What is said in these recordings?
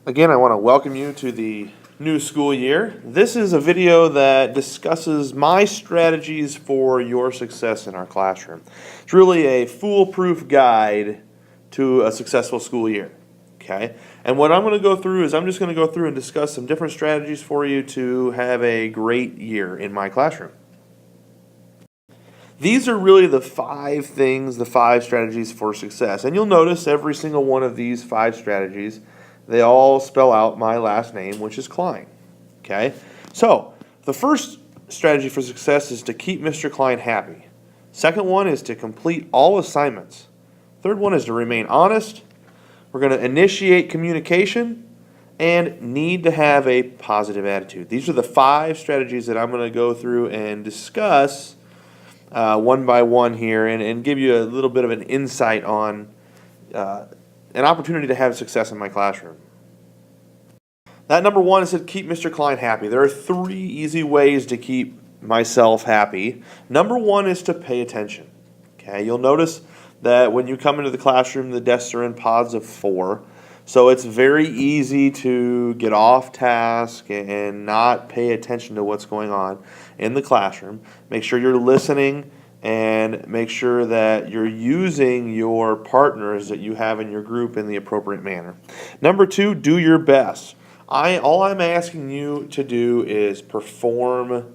Again, I want to welcome you to the new school year. This is a video that discusses my strategies for your success in our classroom. It's really a foolproof guide to a successful school year. Okay? And what I'm going to go through is I'm just going to go through and discuss some different strategies for you to have a great year in my classroom. These are really the five things, the five strategies for success. And you'll notice every single one of these five strategies, they all spell out my last name, which is Klein. Okay? So, the first strategy for success is to keep Mr. Klein happy. Second one is to complete all assignments. Third one is to remain honest. We're going to initiate communication and need to have a positive attitude. These are the five strategies that I'm going to go through and discuss one by one here and give you a little bit of an insight on an opportunity to have success in my classroom. That number one is to keep Mr. Klein happy. There are three easy ways to keep myself happy. Number one is to pay attention. Okay, you'll notice that when you come into the classroom, the desks are in pods of 4. So it's very easy to get off task and not pay attention to what's going on in the classroom. Make sure you're listening and make sure that you're using your partners that you have in your group in the appropriate manner. Number two, do your best. All I'm asking you to do is perform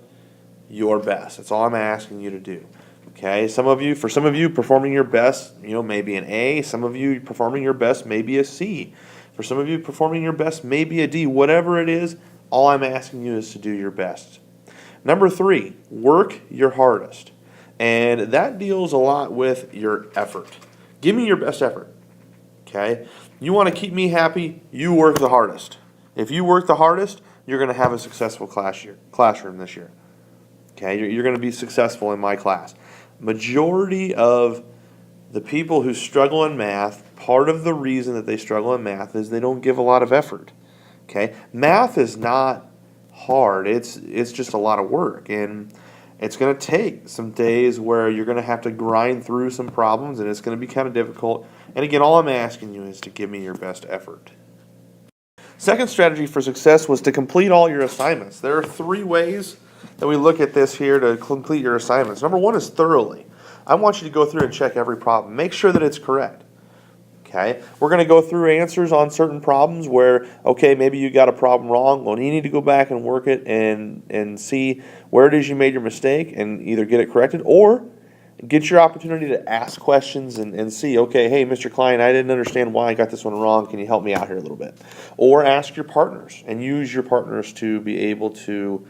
your best. That's all I'm asking you to do. Okay, for some of you, performing your best, may be an A. Some of you, performing your best may be a C. For some of you, performing your best may be a D. Whatever it is, all I'm asking you is to do your best. Number three, work your hardest. And that deals a lot with your effort. Give me your best effort. Okay, you want to keep me happy, you work the hardest. If you work the hardest, you're going to have a successful classroom this year. Okay, you're going to be successful in my class. Majority of the people who struggle in math, part of the reason that they struggle in math is they don't give a lot of effort. Okay, math is not hard. It's just a lot of work, and it's going to take some days where you're going to have to grind through some problems, and it's going to be kind of difficult. And again, all I'm asking you is to give me your best effort. Second strategy for success was to complete all your assignments. There are three ways that we look at this here to complete your assignments. Number one is thoroughly. I want you to go through and check every problem. Make sure that it's correct. Okay? We're going to go through answers on certain problems where, okay, maybe you got a problem wrong. Well, you need to go back and work it and see where it is you made your mistake and either get it corrected or get your opportunity to ask questions and see, okay, hey, Mr. Klein, I didn't understand why I got this one wrong. Can you help me out here a little bit? Or ask your partners and use your partners to be able to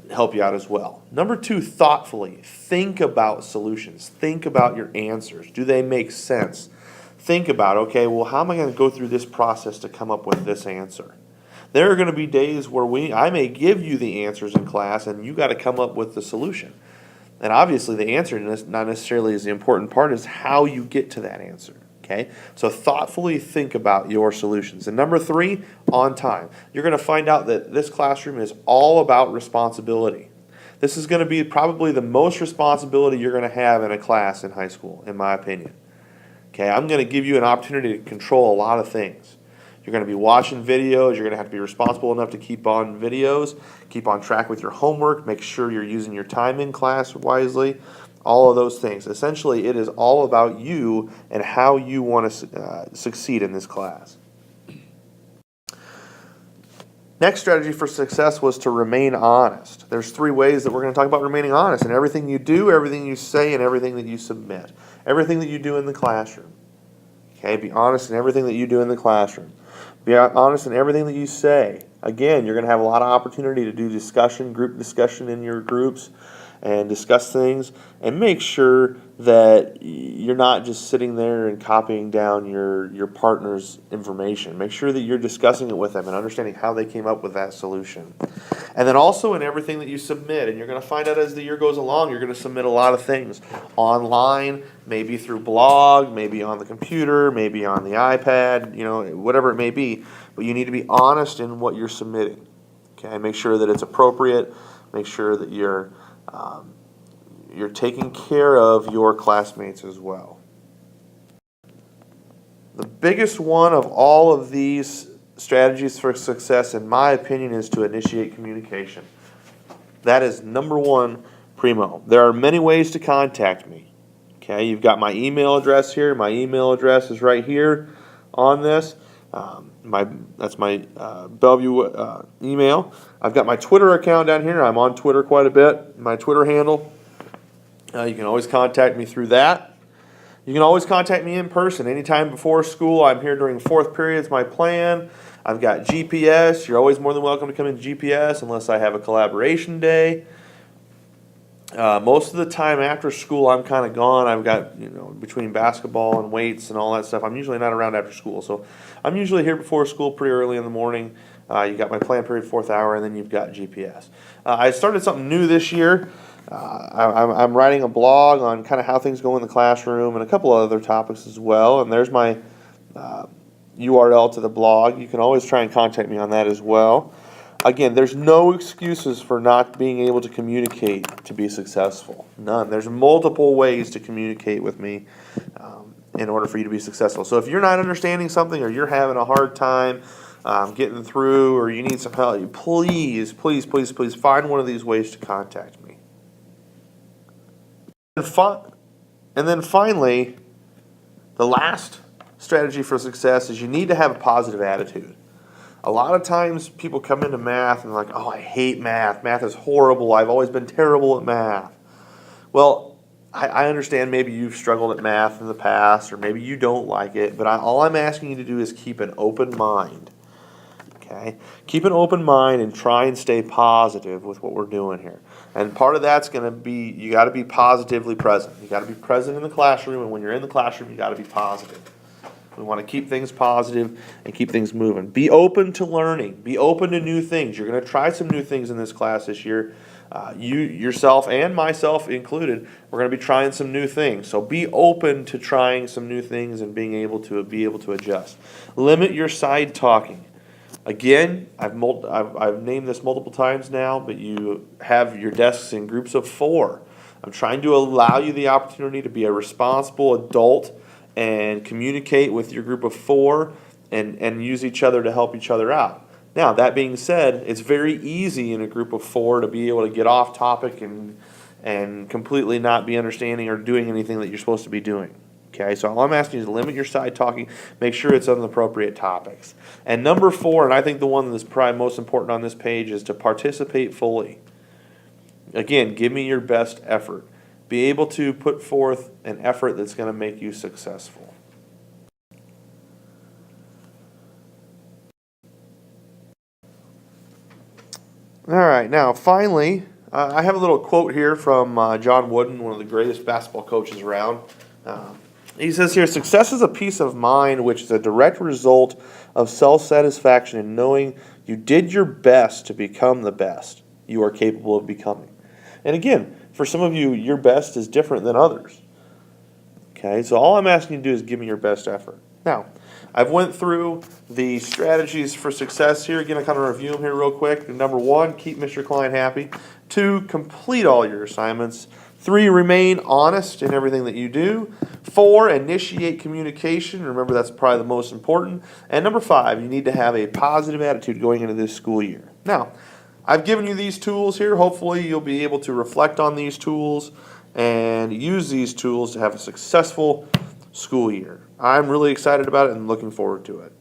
help you out as well. Number two, thoughtfully. Think about solutions. Think about your answers. Do they make sense? Think about, okay, well, how am I going to go through this process to come up with this answer? There are going to be days where I may give you the answers in class and you got to come up with the solution. And obviously the answer not necessarily is the important part, is how you get to that answer. Okay? So thoughtfully think about your solutions. And number three, on time. You're going to find out that this classroom is all about responsibility. This is going to be probably the most responsibility you're going to have in a class in high school, in my opinion. Okay, I'm going to give you an opportunity to control a lot of things. You're going to be watching videos. You're going to have to be responsible enough to keep on videos, keep on track with your homework, make sure you're using your time in class wisely, all of those things. Essentially, it is all about you and how you want to succeed in this class. Next strategy for success was to remain honest. There's three ways that we're going to talk about remaining honest in everything you do, everything you say, and everything that you submit. Everything that you do in the classroom. Okay, be honest in everything that you do in the classroom. Be honest in everything that you say. Again, you're going to have a lot of opportunity to do discussion, group discussion in your groups and discuss things, and make sure that you're not just sitting there and copying down your partner's information. Make sure that you're discussing it with them and understanding how they came up with that solution. And then also in everything that you submit, and you're going to find out as the year goes along, you're going to submit a lot of things online, maybe through blog, maybe on the computer, maybe on the iPad, whatever it may be. But you need to be honest in what you're submitting. Okay, make sure that it's appropriate. Make sure that you're taking care of your classmates as well. The biggest one of all of these strategies for success, in my opinion, is to initiate communication. That is number one primo. There are many ways to contact me. Okay, you've got my email address here. My email address is right here on this. That's my Bellevue email. I've got my Twitter account down here. I'm on Twitter quite a bit. My Twitter handle. You can always contact me through that. You can always contact me in person anytime before school. I'm here during fourth period. It's my plan. I've got GPS. You're always more than welcome to come in GPS unless I have a collaboration day. Most of the time after school, I'm kind of gone. I've got, between basketball and weights and all that stuff, I'm usually not around after school. So I'm usually here before school pretty early in the morning. You got my plan period, fourth hour, and then you've got GPS. I started something new this year. I'm writing a blog on kind of how things go in the classroom and a couple of other topics as well. And there's my URL to the blog. You can always try and contact me on that as well. Again, there's no excuses for not being able to communicate to be successful. None. There's multiple ways to communicate with me in order for you to be successful. So if you're not understanding something or you're having a hard time getting through or you need some help, please find one of these ways to contact me. And then finally, the last strategy for success is you need to have a positive attitude. A lot of times people come into math and they're like, oh, I hate math. Math is horrible. I've always been terrible at math. Well, I understand maybe you've struggled at math in the past or maybe you don't like it, but all I'm asking you to do is keep an open mind. Okay? Keep an open mind and try and stay positive with what we're doing here. And part of that's going to be, you got to be positively present. You got to be present in the classroom, and when you're in the classroom, you got to be positive. We want to keep things positive and keep things moving. Be open to learning. Be open to new things. You're going to try some new things in this class this year. You, yourself, and myself included, we're going to be trying some new things. So be open to trying some new things and being able to adjust. Limit your side talking. Again, I've named this multiple times now, but you have your desks in groups of 4. I'm trying to allow you the opportunity to be a responsible adult and communicate with your group of 4 and use each other to help each other out. Now, that being said, it's very easy in a group of 4 to be able to get off topic and completely not be understanding or doing anything that you're supposed to be doing. Okay, so all I'm asking you is to limit your side talking, make sure it's on the appropriate topics. And number 4, and I think the one that's probably most important on this page, is to participate fully. Again, give me your best effort. Be able to put forth an effort that's going to make you successful. All right, now finally, I have a little quote here from John Wooden, one of the greatest basketball coaches around. He says here, success is a peace of mind which is a direct result of self-satisfaction in knowing you did your best to become the best you are capable of becoming. And again, for some of you, your best is different than others. Okay, so all I'm asking you to do is give me your best effort. Now, I've went through the strategies for success here. Again, I kind of review them here real quick. Number 1, keep Mr. Klein happy. 2, complete all your assignments. 3, remain honest in everything that you do. 4, initiate communication. Remember, that's probably the most important. And number 5, you need to have a positive attitude going into this school year. Now, I've given you these tools here. Hopefully, you'll be able to reflect on these tools and use these tools to have a successful school year. I'm really excited about it and looking forward to it.